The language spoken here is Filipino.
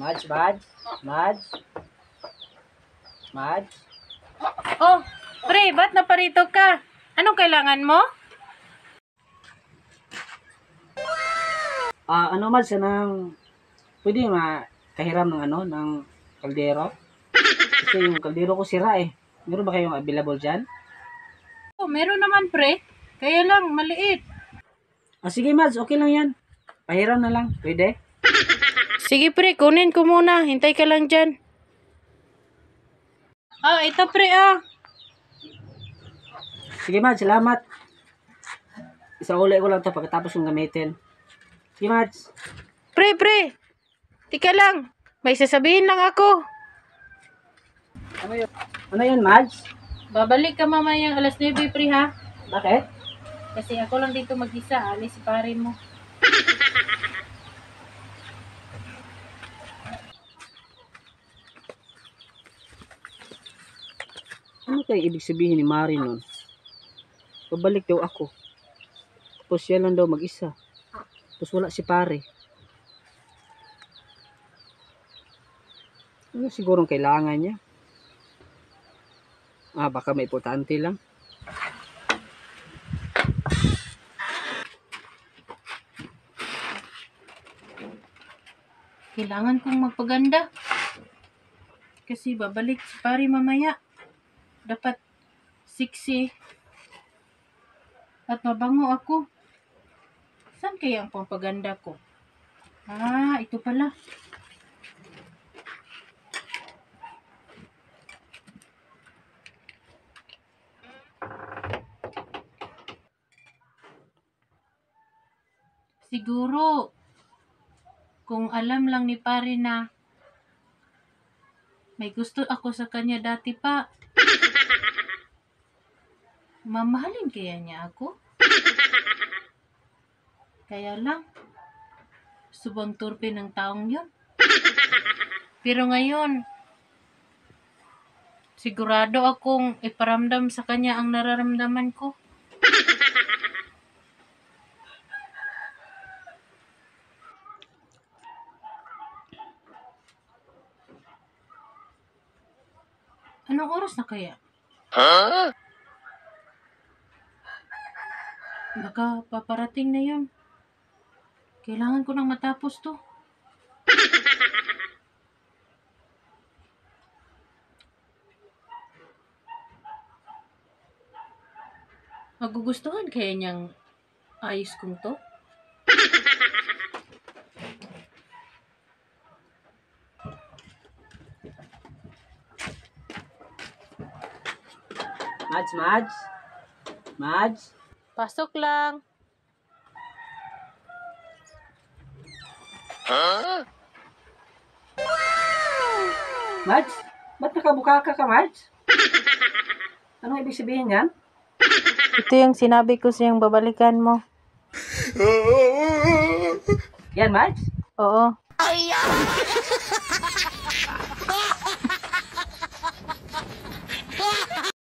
Mads, Mads, Mads, Mads. Oh, pre, ba't naparito ka? Anong kailangan mo? Ano Mads, pwede makahiram ng ng kaldero? Kasi yung kaldero ko sira eh. Meron ba kayong available dyan? Oh, meron naman, pre. Kaya lang, maliit. Sige Mads, okay lang yan. Pahiram na lang, pwede? Sige, pre, kunin ko muna. Hintay ka lang dyan. Ito, pre, Sige Mads, salamat. Isauli ko lang to pagkatapos kong gamitin. Sige Mads. Pre. Tika lang. May sasabihin lang ako. Ano yun? Ano yun Mads? Babalik ka mamayang alas 9, pre, ha? Bakit? Kasi ako lang dito mag-isa. Alis si pare mo. Ano kaya ibig sabihin ni Mari nun? Babalik daw ako. Tapos siya lang daw mag-isa. Tapos wala si pare. Ano sigurong kailangan niya? Baka may importante lang. Kailangan kong magpaganda. Kasi babalik si pare mamaya. Dapat sexy at mabango ako. Saan kaya ang pampaganda ko? Ito pala. Siguro, kung alam lang ni pare na may gusto ako sa kanya dati pa, mamahalin kaya niya ako? Kaya lang, subang turpe ng taong yun. Pero ngayon, sigurado akong iparamdam sa kanya ang nararamdaman ko. Anong oras na kaya? Baka paparating na yun. Kailangan ko nang matapos to. Magugustuhan kaya niyang ayos kong to? Mads. Pasok lang. Mads, ba't nakabukaka ka Mads? Anong ibig sabihin yan? Ito yung sinabi ko siyang babalikan mo. Yan Mads? Oo.